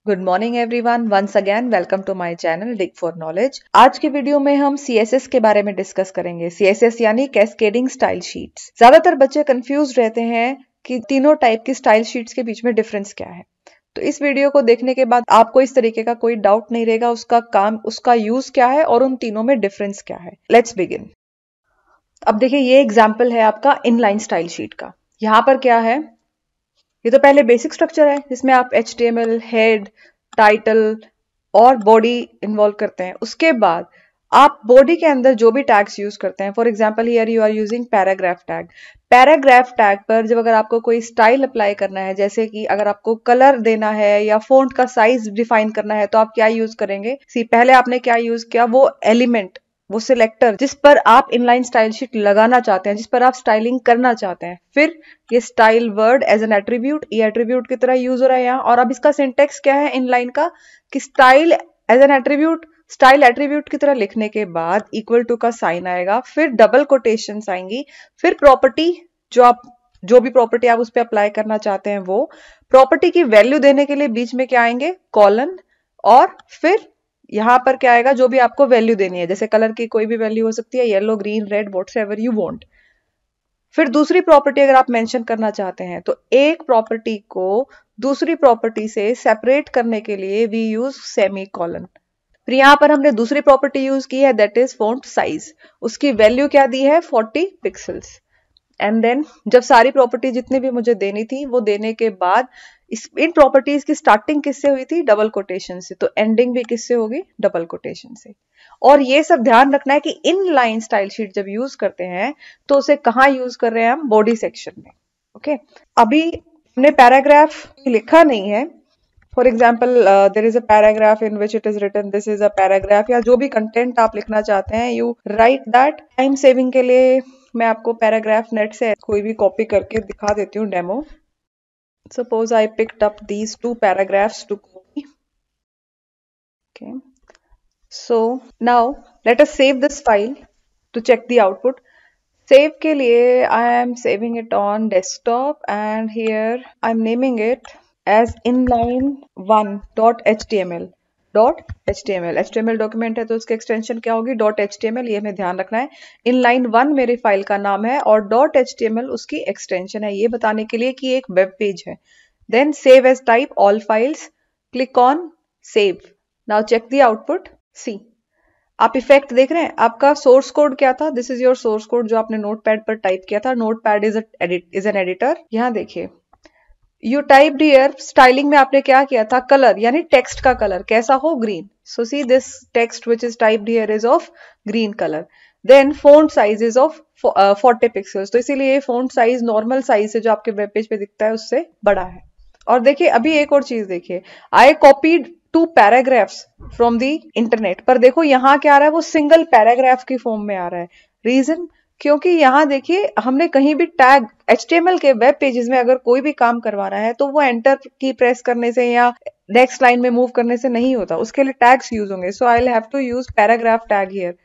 Good morning everyone, once again welcome to my channel dig for knowledge. आज के video में हम CSS के बारे में डिस्कस करेंगे। CSS यानी कैस्केडिंग स्टाइल शीट्स। ज्यादातर बच्चे कंफ्यूज रहते हैं कि तीनों टाइप की स्टाइल शीट्स के बीच में डिफरेंस क्या है। तो इस वीडियो को देखने के बाद आपको इस तरीके का कोई डाउट नहीं रहेगा उसका काम, उसका यूज क्या है और उन तीनों में डिफरेंस क्या है। Let's begin. अब देखिए, ये एग्जाम्पल है आपका इनलाइन स्टाइल शीट का। यहाँ पर क्या है, ये तो पहले बेसिक स्ट्रक्चर है जिसमें आप HTML, हेड, टाइटल और बॉडी इन्वॉल्व करते हैं। उसके बाद आप बॉडी के अंदर जो भी टैग्स यूज करते हैं, for example here you are using paragraph tag. Paragraph tag पर जब अगर आपको कोई स्टाइल अप्लाई करना है, जैसे कि अगर आपको कलर देना है या फॉन्ट का साइज डिफाइन करना है, तो आप क्या यूज करेंगे। पहले आपने क्या यूज किया, वो एलिमेंट, वो सिलेक्टर जिस पर आप इनलाइन स्टाइल शीट लगाना चाहते हैं, जिस पर आप स्टाइलिंग करना चाहते हैं। फिर ये style word as an attribute, ये एट्रीब्यूट की तरह यूज हो रहा है यहाँ। और अब इसका सिंटेक्स क्या है इनलाइन का, कि style as an attribute, style attribute की तरह लिखने के बाद इक्वल टू का साइन आएगा, फिर डबल कोटेशंस आएंगी, फिर प्रॉपर्टी, जो भी प्रॉपर्टी आप उस पर अप्लाई करना चाहते हैं, वो प्रॉपर्टी की वैल्यू देने के लिए बीच में क्या आएंगे, कॉलन, और फिर यहां पर क्या आएगा, जो भी आपको वैल्यू देनी है, जैसे कलर की कोई भी वैल्यू हो सकती है, yellow, green, red, whatever you want. फिर दूसरी प्रॉपर्टी अगर आप मेंशन करना चाहते हैं, तो एक प्रॉपर्टी को दूसरी प्रॉपर्टी से सेपरेट करने के लिए वी यूज सेमी कॉलन। फिर यहां पर हमने दूसरी प्रॉपर्टी यूज की है, दैट इज फॉन्ट साइज। उसकी वैल्यू क्या दी है, 40 पिक्सल्स। एंड देन जब सारी प्रॉपर्टी जितनी भी मुझे देनी थी वो देने के बाद इन प्रॉपर्टीज की स्टार्टिंग किससे हुई थी, डबल कोटेशन से, तो एंडिंग भी किससे होगी, डबल कोटेशन से। और ये सब ध्यान रखना है कि इन लाइन स्टाइल शीट जब यूज करते हैं तो उसे कहाँ यूज कर रहे हैं हम, बॉडी सेक्शन में। ओके, अभी हमने पैराग्राफ लिखा नहीं है। For example there is a paragraph in which it is written this is a paragraph, या जो भी कंटेंट आप लिखना चाहते हैं you write that. Time saving के लिए मैं आपको पैराग्राफ नेट से कोई भी कॉपी करके दिखा देती हूँ demo. Suppose I picked up these two paragraphs to copy. Okay. So now let us save this file to check the output. Save के लिए I am saving it on desktop and here I'm naming it as inline1.html. HTML document है तो उसकी extension क्या होगी, .html, ये हमें ध्यान रखना है। inline1 मेरी फाइल का नाम है और .html उसकी एक्सटेंशन है, ये बताने के लिए कि एक वेब पेज है। Then save as type all files, click on save. Now check the output, see आप इफेक्ट देख रहे हैं। आपका सोर्स कोड क्या था, this is your source code जो आपने नोटपैड पर टाइप किया था। Notepad is an editor. यहाँ देखिए, यू टाइप्ड हियर, स्टाइलिंग में आपने क्या किया था, कलर यानी टेक्स्ट का कलर कैसा हो, green. So see this text which is typed here is of green colour. Then font size is of 40 pixels, तो इसीलिए फॉन्ट साइज नॉर्मल साइज से जो आपके वेब पेज पे दिखता है उससे बड़ा है। और देखिए अभी एक और चीज देखिए, I copied 2 paragraphs from the internet, पर देखो यहाँ क्या आ रहा है, वो सिंगल पैराग्राफ की फॉर्म में आ रहा है। रीजन, क्योंकि यहाँ देखिए हमने कहीं भी टैग, HTML के वेब पेजेस में अगर कोई भी काम करवाना है तो वो एंटर की प्रेस करने से या नेक्स्ट लाइन में मूव करने से नहीं होता, उसके लिए टैग्स यूज होंगे। So I will have to use paragraph tag here.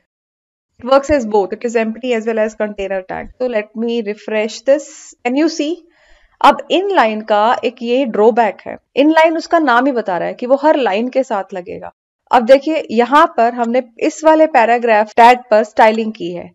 It works as both, it is empty as well as container tag. So let me refresh this. Can you see? अब inline का एक ये drawback है, inline उसका नाम ही बता रहा है कि वो हर लाइन के साथ लगेगा। अब देखिए यहाँ पर हमने इस वाले पैराग्राफ टैग पर स्टाइलिंग की है,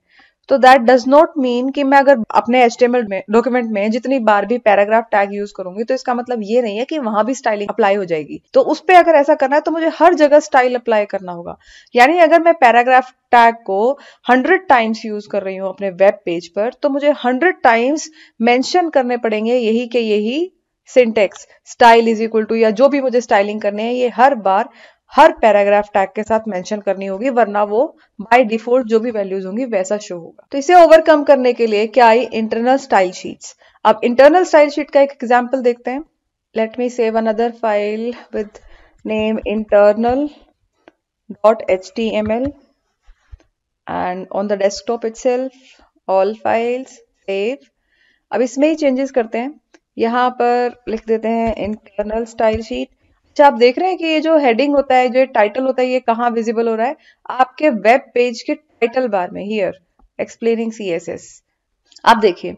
तो दैट डज नॉट मीन कि मैं अगर अपने HTML में डॉक्यूमेंट में जितनी बार भी पैराग्राफ टैग यूज करूंगी तो इसका मतलब ये नहीं है कि वहां भी स्टाइलिंग अप्लाई हो जाएगी। तो उस पर अगर ऐसा करना है तो मुझे हर जगह स्टाइल अप्लाई करना होगा। यानी अगर मैं पैराग्राफ टैग को 100 टाइम्स यूज कर रही हूँ अपने वेब पेज पर, तो मुझे 100 टाइम्स मेंशन करने पड़ेंगे यही के यही syntax, style is equal to, या जो भी मुझे स्टाइलिंग करनी है, ये हर बार हर पैराग्राफ टैग के साथ मेंशन करनी होगी, वरना वो बाय डिफॉल्ट जो भी वैल्यूज होंगी वैसा शो होगा। तो इसे ओवरकम करने के लिए क्या आई, इंटरनल स्टाइल शीट्स। अब इंटरनल स्टाइल शीट का एक एग्जांपल देखते हैं। Let me save another file with name internal.html and on the desktop itself all files, save. अब इसमें ही चेंजेस करते हैं, यहाँ पर लिख देते हैं इंटरनल स्टाइल शीट। अच्छा, आप देख रहे हैं कि ये जो हेडिंग होता है, जो टाइटल होता है, ये कहाँ विजिबल हो रहा है, आपके वेब पेज के टाइटल बार में, हियर एक्सप्लेनिंग CSS। आप देखिए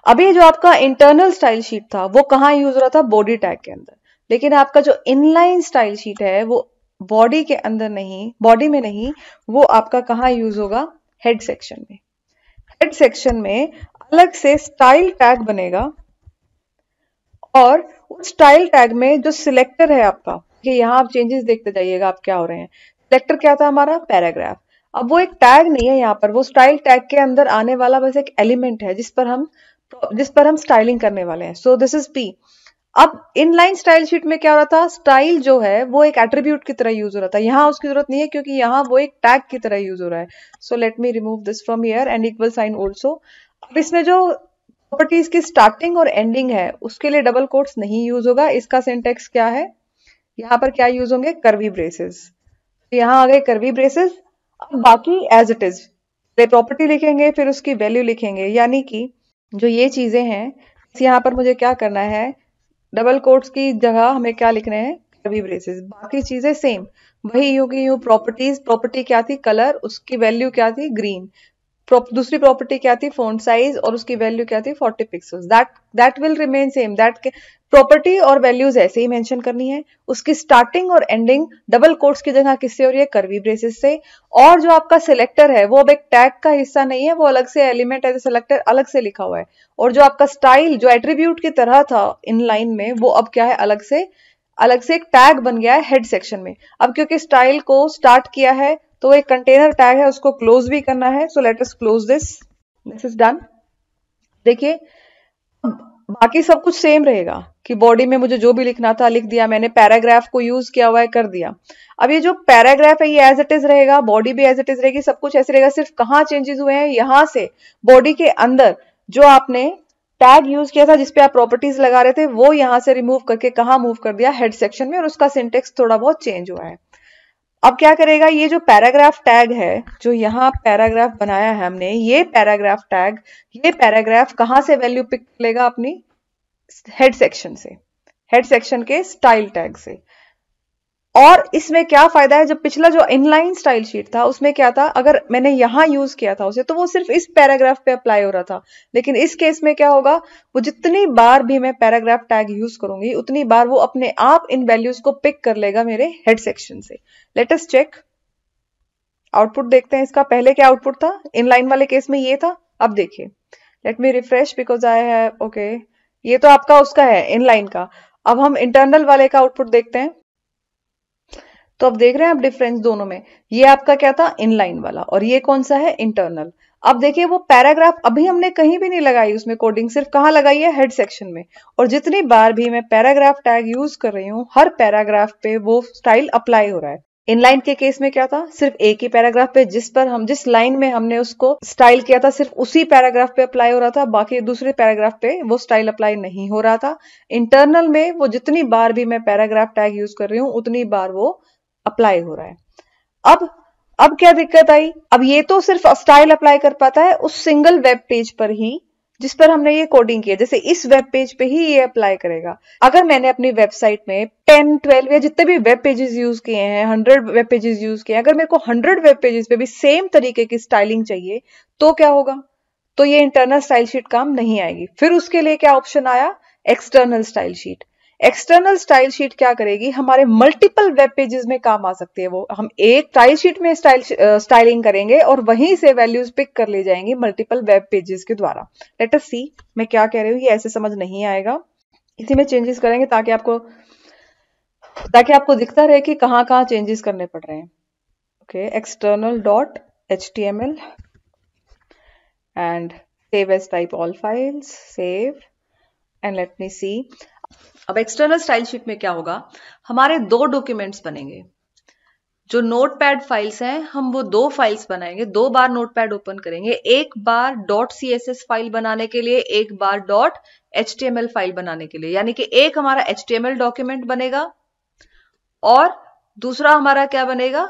अभी जो आपका इंटरनल स्टाइल शीट था वो कहाँ यूज हो रहा था, बॉडी टैग के अंदर। लेकिन आपका जो इनलाइन स्टाइल शीट है वो बॉडी के अंदर नहीं, बॉडी में नहीं, वो आपका कहाँ यूज होगा? हेड सेक्शन में। हेड सेक्शन में अलग से स्टाइल टैग बनेगा और उस स्टाइल टैग में जो सिलेक्टर है आपका, कि यहाँ आप चेंजेस देखते जाइएगा आप क्या हो रहे हैं। सिलेक्टर क्या था हमारा? पैराग्राफ। अब वो एक टैग नहीं है यहाँ पर, वो स्टाइल टैग के अंदर आने वाला बस एक एलिमेंट है जिस पर हम स्टाइलिंग करने वाले हैं। So this is P. अब इनलाइन स्टाइल शीट में क्या हो रहा था? स्टाइल जो है वो एक एट्रीब्यूट की तरह यूज हो रहा था, यहाँ उसकी जरूरत नहीं है क्योंकि यहाँ वो एक टैग की तरह यूज हो रहा है। So let me remove this from here and equal sign also. अब इसमें जो प्रॉपर्टीज की स्टार्टिंग और एंडिंग है उसके लिए डबल कोट्स नहीं यूज होगा। इसका सिंटेक्स क्या है? यहाँ पर क्या यूज होंगे? Curvy braces. तो यहाँ आ गए कर्वी ब्रेसेस। अब बाकी एज इट इज प्रॉपर्टी लिखेंगे, फिर उसकी वैल्यू लिखेंगे, यानी कि जो ये चीजें हैं यहाँ पर मुझे क्या करना है? डबल कोट्स की जगह हमें क्या लिखने हैं? Curvy braces. बाकी चीजें सेम वही यूं की यूं। प्रॉपर्टीज, प्रॉपर्टी क्या थी? कलर, उसकी वैल्यू क्या थी? ग्रीन। दूसरी प्रॉपर्टी क्या थी? फॉन्ट साइज, और उसकी वैल्यू क्या थी? 40 pixels. That will remain same. That property और वैल्यूज ऐसे ही मेंशन करनी है। उसकी स्टार्टिंग और एंडिंग डबल कोट्स की जगह किससे हो रही है? कर्वी ब्रेसेस से। और जो आपका सिलेक्टर है वो अब एक टैग का हिस्सा नहीं है, वो अलग से एलिमेंट एज ए सिलेक्टर अलग से लिखा हुआ है। और जो आपका स्टाइल जो एट्रीब्यूट की तरह था इन लाइन में, वो अब क्या है? अलग से एक टैग बन गया है हेड सेक्शन में। अब क्योंकि स्टाइल को स्टार्ट किया है तो एक कंटेनर टैग है, उसको क्लोज भी करना है। So let us close this is done. देखिए बाकी सब कुछ सेम रहेगा कि बॉडी में मुझे जो भी लिखना था लिख दिया मैंने, पैराग्राफ को यूज किया हुआ है कर दिया। अब ये जो पैराग्राफ है ये एज इट इज रहेगा, बॉडी भी एज इट इज रहेगी, सब कुछ ऐसे रहेगा। सिर्फ कहाँ चेंजेस हुए हैं? यहां से बॉडी के अंदर जो आपने टैग यूज किया था जिसपे आप प्रॉपर्टीज लगा रहे थे, वो यहां से रिमूव करके कहाँ मूव कर दिया? हेड सेक्शन में। और उसका सिंटेक्स थोड़ा बहुत चेंज हुआ है। अब क्या करेगा? ये जो पैराग्राफ टैग है, जो यहाँ पैराग्राफ बनाया है हमने, ये पैराग्राफ टैग, ये पैराग्राफ कहां से वैल्यू पिक लेगा? अपनी हेड सेक्शन से, हेड सेक्शन के स्टाइल टैग से। और इसमें क्या फायदा है? जब पिछला जो इनलाइन स्टाइल शीट था उसमें क्या था? अगर मैंने यहां यूज किया था उसे तो वो सिर्फ इस पैराग्राफ पे अप्लाई हो रहा था। लेकिन इस केस में क्या होगा? वो जितनी बार भी मैं पैराग्राफ टैग यूज करूंगी उतनी बार वो अपने आप इन वैल्यूज को पिक कर लेगा मेरे हेड सेक्शन से। लेट अस चेक, आउटपुट देखते हैं इसका। पहले क्या आउटपुट था? इनलाइन वाले केस में ये था। अब देखिए, let me refresh because I have, okay, ये तो आपका उसका है इनलाइन का। अब हम इंटरनल वाले का आउटपुट देखते हैं। तो अब देख रहे हैं आप डिफरेंस दोनों में। ये आपका क्या था? इनलाइन वाला, और ये कौन सा है? इंटरनल। अब देखिए वो पैराग्राफ अभी हमने कहीं भी नहीं लगाई उसमें कोडिंग, सिर्फ कहाँ लगाई है? हेड सेक्शन में। और जितनी बार भी मैं पैराग्राफ टैग यूज कर रही हूँ हर पैराग्राफ पे वो स्टाइल अप्लाई हो रहा है। इनलाइन के केस में क्या था? सिर्फ एक ही पैराग्राफ पे जिस लाइन में हमने उसको स्टाइल किया था सिर्फ उसी पैराग्राफ पे अप्लाई हो रहा था, बाकी दूसरे पैराग्राफ पे वो स्टाइल अप्लाई नहीं हो रहा था। इंटरनल में वो जितनी बार भी मैं पैराग्राफ टैग यूज कर रही हूँ उतनी बार वो अप्लाई हो रहा है। अब क्या दिक्कत आई? अब ये तो सिर्फ स्टाइल अप्लाई कर पाता है उस सिंगल वेब पेज पर ही जिस पर हमने ये कोडिंग की है। जैसे इस वेब पेज पे ही ये अप्लाई करेगा। अगर मैंने अपनी वेबसाइट में 10, 12 या जितने भी वेब पेजेस यूज किए हैं, 100 वेब पेजेस यूज किए हैं, अगर मेरे को 100 वेब पेजेस पे भी सेम तरीके की स्टाइलिंग चाहिए तो क्या होगा? तो ये इंटरनल स्टाइल शीट काम नहीं आएगी। फिर उसके लिए क्या ऑप्शन आया? External style sheet. External style sheet क्या करेगी? हमारे मल्टीपल वेब पेजेस में काम आ सकती है। वो हम एक स्टाइल शीट में स्टाइलिंग करेंगे और वहीं से वैल्यूज पिक कर ले जाएंगे मल्टीपल वेब पेजेस के द्वारा। लेट अस सी मैं क्या कह रही हूँ, ये ऐसे समझ नहीं आएगा। इसी में चेंजेस करेंगे ताकि आपको दिखता रहे कि कहाँ कहाँ चेंजेस करने पड़ रहे हैं। Okay, external dot HTML and save as type all files, save and let me see। अब एक्सटर्नल स्टाइल शीट में क्या होगा? हमारे दो डॉक्यूमेंट्स बनेंगे। जो नोटपैड फाइल्स हैं हम वो दो फाइल्स बनाएंगे, दो बार नोटपैड ओपन करेंगे। एक बार .css फाइल बनाने के लिए, एक बार .html फाइल बनाने के लिए। यानी कि एक हमारा HTML डॉक्यूमेंट बनेगा और दूसरा हमारा क्या बनेगा?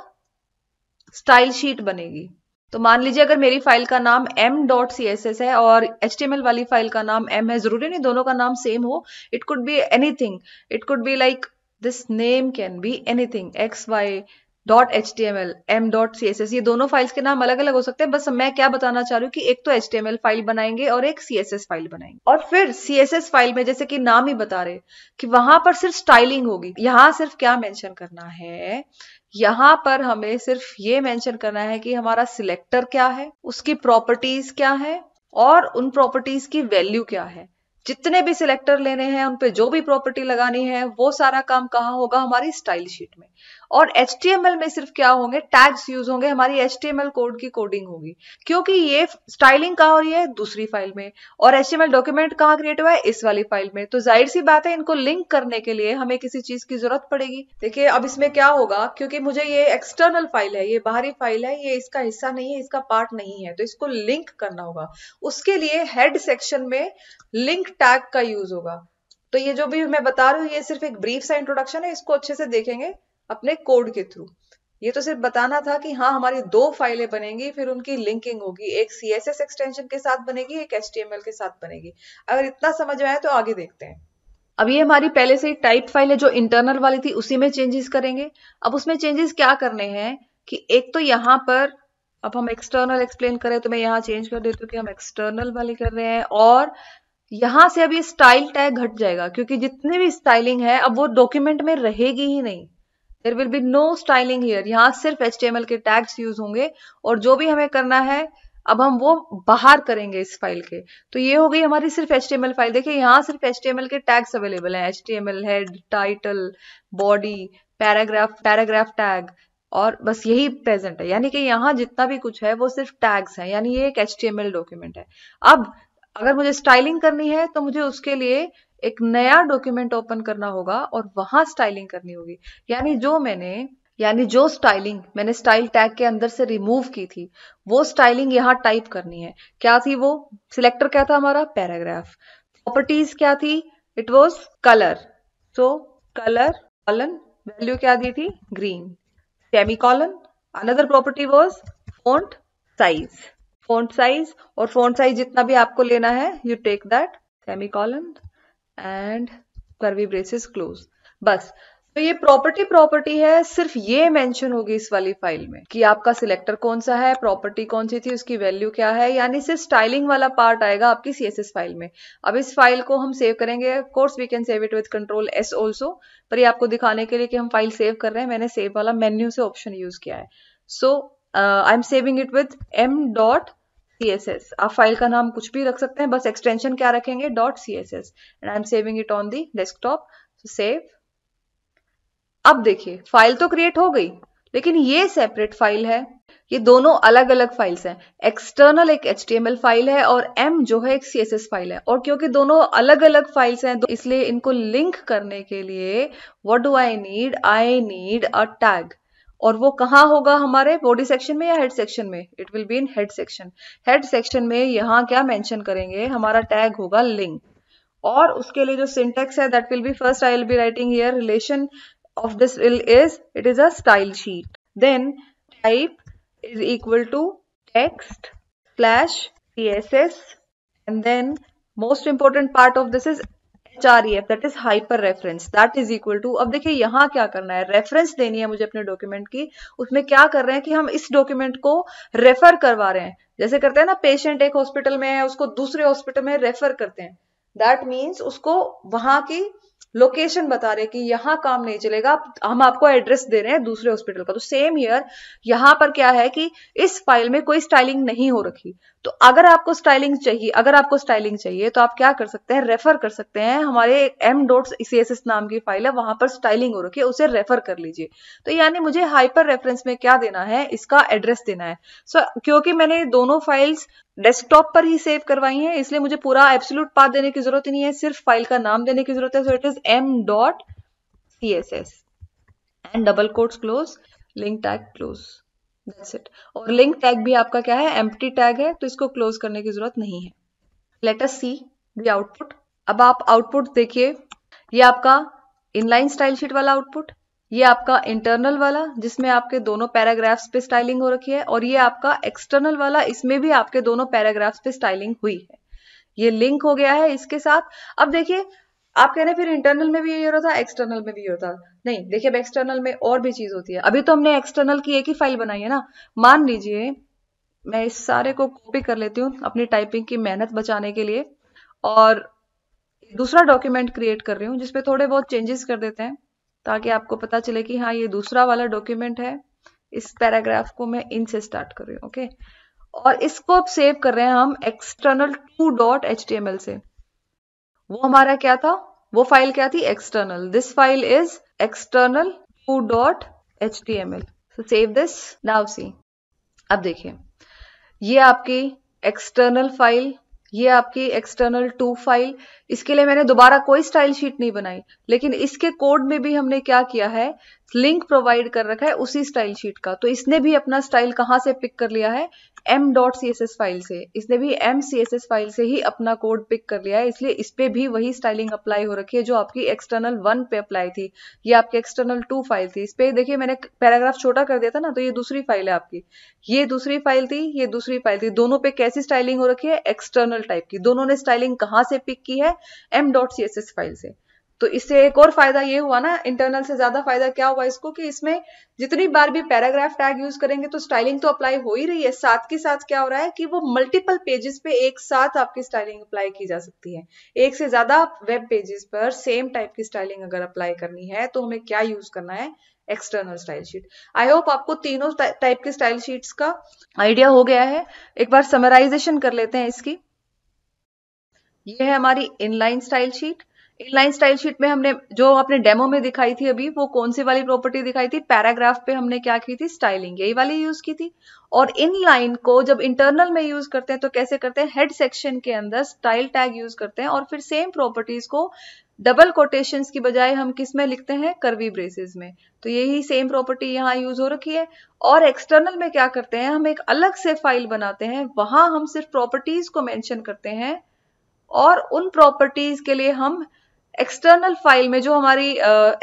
स्टाइल शीट बनेगी। तो मान लीजिए अगर मेरी फाइल का नाम m.css है और HTML वाली फाइल का नाम m है, जरूरी नहीं दोनों का नाम सेम हो। It could be anything, it could be like this name can be anything, XY .html, m.css, ये दोनों फाइल्स के नाम अलग अलग हो सकते हैं। बस मैं क्या बताना चाह रही हूँ कि एक तो html फाइल बनाएंगे और एक css फाइल बनाएंगे। और फिर css फाइल में जैसे कि नाम ही बता रहे कि वहां पर सिर्फ स्टाइलिंग होगी। यहां सिर्फ क्या मेंशन करना है, यहां पर हमें सिर्फ ये मेंशन करना है कि हमारा सिलेक्टर क्या है, उसकी प्रॉपर्टीज क्या है और उन प्रॉपर्टीज की वैल्यू क्या है। जितने भी सिलेक्टर लेने हैं, उन पे जो भी प्रॉपर्टी लगानी है, वो सारा काम कहाँ होगा, हमारी स्टाइल शीट में। और HTML में सिर्फ क्या होंगे, टैग्स यूज होंगे, हमारी HTML कोड की कोडिंग होगी। क्योंकि ये स्टाइलिंग कहाँ हो रही है, दूसरी फाइल में, और HTML डॉक्यूमेंट कहाँ क्रिएट हुआ है, इस वाली फाइल में। तो जाहिर सी बात है, इनको लिंक करने के लिए हमें किसी चीज की जरूरत पड़ेगी। देखिए अब इसमें क्या होगा, क्योंकि मुझे ये एक्सटर्नल फाइल है, ये बाहरी फाइल है, ये इसका हिस्सा नहीं है, इसका पार्ट नहीं है, तो इसको लिंक करना होगा। उसके लिए हेड सेक्शन में लिंक टैग का यूज होगा। तो ये जो भी मैं बता रही हूँ, ये सिर्फ एक ब्रीफ सा इंट्रोडक्शन है, इसको अच्छे से देखेंगे अपने कोड के थ्रू। ये तो सिर्फ बताना था कि हाँ हमारी दो फाइलें बनेंगी, फिर उनकी लिंकिंग होगी, एक CSS एक्सटेंशन के साथ बनेगी, एक HTML के साथ बनेगी। अगर इतना समझ में आया तो आगे देखते हैं। अब ये हमारी पहले से ही टाइप फाइल है जो इंटरनल वाली थी, उसी में चेंजेस करेंगे। अब उसमें चेंजेस क्या करने हैं कि एक तो यहाँ पर, अब हम एक्सटर्नल एक्सप्लेन करें तो मैं यहाँ चेंज कर देती हूँ कि हम एक्सटर्नल वाली कर रहे हैं। और यहां से अब ये स्टाइल टैग घट जाएगा, क्योंकि जितनी भी स्टाइलिंग है अब वो डॉक्यूमेंट में रहेगी ही नहीं। There will be no styling here, यहां सिर्फ HTML के टैग्स यूज होंगे। और जो भी हमें करना है अब हम वो बाहर करेंगे इस फाइल के। तो ये हो गई हमारी सिर्फ HTML फाइल। देखिए यहाँ सिर्फ HTML के टैग्स अवेलेबल हैं, HTML head, title, body, paragraph tag, और बस यही प्रेजेंट है। यानी कि यहाँ जितना भी कुछ है वो सिर्फ टैग्स हैं, यानी ये एक HTML डॉक्यूमेंट है। अब अगर मुझे स्टाइलिंग करनी है तो मुझे उसके लिए एक नया डॉक्यूमेंट ओपन करना होगा और वहां स्टाइलिंग करनी होगी। यानी जो स्टाइलिंग मैंने स्टाइल टैग के अंदर से रिमूव की थी, वो स्टाइलिंग यहाँ टाइप करनी है। क्या थी वो, सिलेक्टर क्या था हमारा, पैराग्राफ। प्रॉपर्टीज क्या थी, it was colour, so colour colon, value क्या दी थी, green, semicolon. Another property was font size, और फॉन्ट साइज जितना भी आपको लेना है, you take that, semicolon and curly braces close. बस। तो ये प्रॉपर्टी है, सिर्फ ये मेंशन होगी इस वाली फाइल में कि आपका सिलेक्टर कौन सा है, प्रॉपर्टी कौन सी थी, उसकी वैल्यू क्या है। यानी सिर्फ स्टाइलिंग वाला पार्ट आएगा आपकी CSS फाइल में। अब इस फाइल को हम सेव करेंगे, of course we can save it with Ctrl+S also, पर ये आपको दिखाने के लिए कि हम फाइल सेव कर रहे हैं, मैंने सेव वाला मेन्यू से ऑप्शन यूज किया है। So I am saving it with m.css। आप फाइल का नाम कुछ भी रख सकते हैं, बस एक्सटेंशन क्या रखेंगे, .css, and I am saving it on the desktop. Save. अब देखिए फाइल तो क्रिएट हो गई, लेकिन ये सेपरेट फाइल है, ये दोनों अलग अलग फाइल्स हैं। एक्सटर्नल एक HTML फाइल है और M जो है एक CSS फाइल है। और क्योंकि दोनों अलग अलग फाइल्स हैं, तो इसलिए इनको लिंक करने के लिए what do I need a tag. और वो कहाँ होगा, हमारे बॉडी सेक्शन में या हेड सेक्शन में, it will be in head section. Head section में यहाँ क्या मेंशन करेंगे, हमारा टैग होगा लिंक। और उसके लिए जो सिंटेक्स है, that will be, first I will be writing here relation of this it is a style sheet, then type is equal to text /css, and then most important part of this is href, that is hyper reference, that is equal to। अब देखिए यहाँ क्या करना है, reference देनी है मुझे अपने डॉक्यूमेंट की। उसमें क्या कर रहे हैं कि हम इस डॉक्यूमेंट को रेफर करवा रहे हैं। जैसे करते हैं ना, पेशेंट एक हॉस्पिटल में है, उसको दूसरे हॉस्पिटल में रेफर करते हैं, दैट मीन्स उसको वहां की लोकेशन बता रहे कि यहाँ काम नहीं चलेगा, हम आपको एड्रेस दे रहे हैं दूसरे हॉस्पिटल का। तो सेम हियर, यहाँ पर क्या है कि इस फाइल में कोई स्टाइलिंग नहीं हो रखी। तो अगर आपको स्टाइलिंग चाहिए तो आप क्या कर सकते हैं, रेफर कर सकते हैं, हमारे m.css नाम की फाइल है, वहां पर स्टाइलिंग हो रखी है, उसे रेफर कर लीजिए। तो यानी मुझे हाइपर रेफरेंस में क्या देना है, इसका एड्रेस देना है। सो क्योंकि मैंने दोनों फाइल्स डेस्कटॉप पर ही सेव करवाई है, इसलिए मुझे पूरा एब्सोल्यूट पाथ देने की जरूरत ही नहीं है, सिर्फ फाइल का नाम देने की जरूरत है। So it is m.css and double quotes close, link tag close, that's it. और लिंक टैग भी आपका क्या है, एम्प्टी टैग है, तो इसको क्लोज करने की जरूरत नहीं है। Let us see the output. अब आप आउटपुट देखिए, ये आपका इनलाइन स्टाइल शीट वाला आउटपुट, ये आपका इंटरनल वाला जिसमें आपके दोनों पैराग्राफ्स पे स्टाइलिंग हो रखी है, और ये आपका एक्सटर्नल वाला, इसमें भी आपके दोनों पैराग्राफ्स पे स्टाइलिंग हुई है। ये लिंक हो गया है इसके साथ। अब देखिए, आप कह रहे हैं फिर इंटरनल में भी यही हो रहा था, एक्सटर्नल में भी हो रहा था। नहीं, देखिए अब एक्सटर्नल में और भी चीज होती है। अभी तो हमने एक्सटर्नल की एक ही फाइल बनाई है ना। मान लीजिए मैं इस सारे को कॉपी कर लेती हूँ अपनी टाइपिंग की मेहनत बचाने के लिए, और दूसरा डॉक्यूमेंट क्रिएट कर रही हूँ जिसपे थोड़े बहुत चेंजेस कर देते हैं, ताकि आपको पता चले कि हाँ ये दूसरा वाला डॉक्यूमेंट है। इस पैराग्राफ को मैं इन से स्टार्ट कर रही हूँ, ओके। और इसको अब सेव कर रहे हैं हम external2.html से। वो हमारा क्या था, वो फाइल क्या थी, external. This file is external2.html। So save this. Now see, अब देखिए ये आपकी एक्सटर्नल फाइल, ये आपकी एक्सटर्नल 2 फाइल। इसके लिए मैंने दोबारा कोई स्टाइल शीट नहीं बनाई, लेकिन इसके कोड में भी हमने क्या किया है, लिंक प्रोवाइड कर रखा है उसी स्टाइल शीट का। तो इसने भी अपना स्टाइल कहां से पिक कर लिया है, m.css फाइल से। इसने भी m.css फाइल से ही अपना कोड पिक कर लिया है, इसलिए इस पे भी वही स्टाइलिंग अप्लाई हो रखी है जो आपकी एक्सटर्नल 1 पे अप्लाई थी। ये आपकी एक्सटर्नल 2 फाइल थी। इस पे देखिए मैंने पैराग्राफ छोटा कर दिया था ना, तो ये दूसरी फाइल है आपकी, ये दूसरी फाइल थी, ये दूसरी फाइल थी। दोनों पे कैसी स्टाइलिंग हो रखी है, एक्सटर्नल टाइप की। दोनों ने स्टाइलिंग कहां से पिक की है, m.css फाइल से। तो इससे एक और फायदा ये हुआ ना, इंटरनल से ज्यादा फायदा क्या हुआ इसको, कि इसमें जितनी बार भी पैराग्राफ टैग यूज करेंगे तो स्टाइलिंग तो अप्लाई हो ही रही है, साथ के साथ क्या हो रहा है कि वो मल्टीपल पेजेस पे एक साथ आपकी स्टाइलिंग अप्लाई की जा सकती है। एक से ज्यादा वेब पेजेस पर सेम टाइप की स्टाइलिंग अगर अप्लाई करनी है तो हमें क्या यूज करना है, external style sheet. I hope आपको तीनों टाइप के स्टाइल शीट्स का आइडिया हो गया है। एक बार समराइजेशन कर लेते हैं इसकी। ये है हमारी inline style sheet. Inline style sheet में हमने जो अपने डेमो में दिखाई थी अभी, वो कौन सी वाली प्रॉपर्टी दिखाई थी, पैराग्राफ पे हमने क्या की थी, स्टाइलिंग, यही वाली यूज की थी। और इनलाइन को जब इंटरनल में यूज करते हैं तो कैसे करते हैं, हेड सेक्शन के अंदर स्टाइल टैग यूज करते हैं, और फिर सेम प्रॉपर्टीज को डबल कोटेशंस की बजाय हम किस में लिखते हैं, कर्वी ब्रेसेस में। तो यही सेम प्रॉपर्टी यहाँ यूज हो रखी है। और एक्सटर्नल में क्या करते हैं, हम एक अलग से फाइल बनाते हैं, वहां हम सिर्फ प्रॉपर्टीज को मेंशन करते हैं, और उन प्रॉपर्टीज के लिए हम एक्सटर्नल फाइल में जो हमारी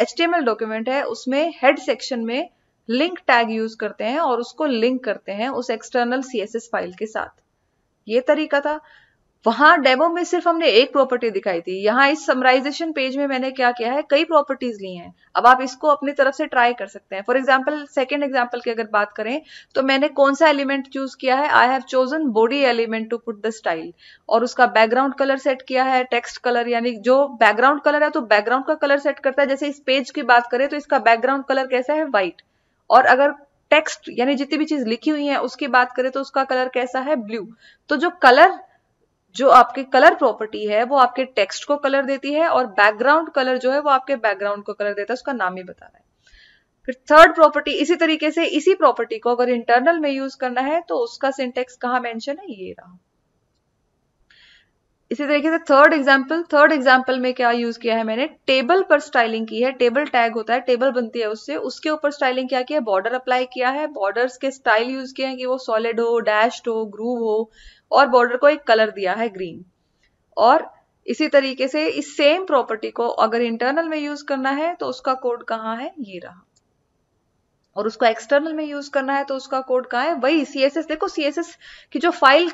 HTML डॉक्यूमेंट है उसमें हेड सेक्शन में लिंक टैग यूज करते हैं और उसको लिंक करते हैं उस एक्सटर्नल CSS फाइल के साथ। ये तरीका था। वहां डेमो में सिर्फ हमने एक प्रॉपर्टी दिखाई थी, यहाँ इस समराइजेशन पेज में मैंने क्या किया है, कई प्रॉपर्टीज ली हैं। अब आप इसको अपनी तरफ से ट्राई कर सकते हैं। फॉर एग्जांपल सेकंड एग्जांपल की अगर बात करें तो मैंने कौन सा एलिमेंट चूज किया है, I have chosen body element to put the style, और उसका बैकग्राउंड कलर सेट किया है टेक्स्ट कलर, यानी जो बैकग्राउंड कलर है तो बैकग्राउंड का कलर सेट करता है। जैसे इस पेज की बात करें तो इसका बैकग्राउंड कलर कैसा है, व्हाइट। और अगर टेक्स्ट यानी जितनी भी चीज लिखी हुई है उसकी बात करें तो उसका कलर कैसा है, ब्लू। तो जो कलर, जो आपके कलर प्रॉपर्टी है वो आपके टेक्स्ट को कलर देती है, और बैकग्राउंड कलर जो है वो आपके बैकग्राउंड को कलर देता है, उसका नाम ही बता रहा है। फिर थर्ड प्रॉपर्टी, इसी तरीके से इसी प्रॉपर्टी को अगर इंटरनल में यूज करना है तो उसका सिंटेक्स कहां मेंशन है, ये रहा। इसी तरीके से थर्ड एग्जाम्पल में क्या यूज किया है मैंने, टेबल पर स्टाइलिंग की है। टेबल टैग होता है, टेबल बनती है उससे, उसके ऊपर स्टाइलिंग क्या किया है, बॉर्डर अप्लाई किया है। बॉर्डर्स के स्टाइल यूज किए हैं कि वो सॉलिड हो, डैश्ड हो, ग्रूव हो, और बॉर्डर को एक कलर दिया है ग्रीन। और इसी तरीके से इस सेम प्रॉपर्टी को अगर इंटरनल में यूज करना है तो उसका कोड कहाँ है, ये रहा। और उसको एक्सटर्नल में यूज करना है तो उसका कोड कहाँ है, वही CSS। देखो CSS की जो फाइल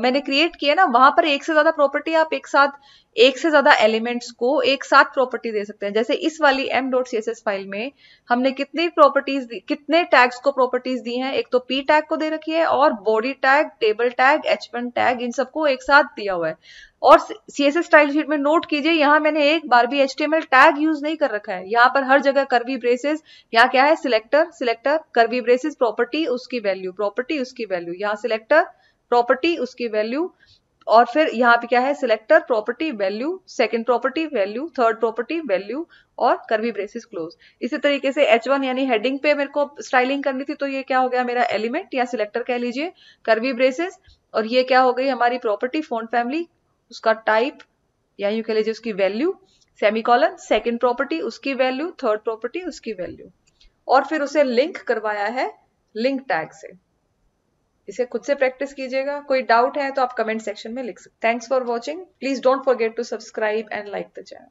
मैंने क्रिएट की है ना, वहां पर एक से ज्यादा प्रॉपर्टी आप एक साथ, एक से ज्यादा एलिमेंट्स को एक साथ प्रॉपर्टी दे सकते हैं। जैसे इस वाली m.css फाइल में हमने कितनी प्रॉपर्टीज दी, कितने टैग्स को प्रॉपर्टीज दी हैं, एक तो p टैग को दे रखी है, और body tag, table tag, h1 tag, इन सबको एक साथ दिया हुआ है। और CSS स्टाइल शीट में नोट कीजिए, यहाँ मैंने एक बार भी HTML टैग यूज नहीं कर रखा है। यहाँ पर हर जगह कर्वी ब्रेसेस, यहाँ क्या है, सिलेक्टर कर्वी ब्रेसेस, प्रॉपर्टी उसकी वैल्यू, प्रॉपर्टी उसकी वैल्यू, यहाँ सिलेक्टर प्रॉपर्टी उसकी वैल्यू, और फिर यहाँ पे क्या है, selector property value, second property value, third property value, और कर्वी ब्रेसेस क्लोज। इसी तरीके से H1 यानी हेडिंग पे मेरे को स्टाइलिंग करनी थी, तो ये क्या हो गया मेरा एलिमेंट या सिलेक्टर कह लीजिए, कर्वी ब्रेसेस, और ये क्या हो गई हमारी प्रॉपर्टी, फॉन्ट फैमिली, उसका टाइप या यूं कह लीजिए उसकी वैल्यू, सेमीकोलन, सेकंड प्रॉपर्टी उसकी वैल्यू, थर्ड प्रॉपर्टी उसकी वैल्यू, और फिर उसे लिंक करवाया है लिंक टैग से। इसे खुद से प्रैक्टिस कीजिएगा। कोई डाउट है तो आप कमेंट सेक्शन में लिख सकते हैं। Thanks for watching. Please don't forget to subscribe and like the channel.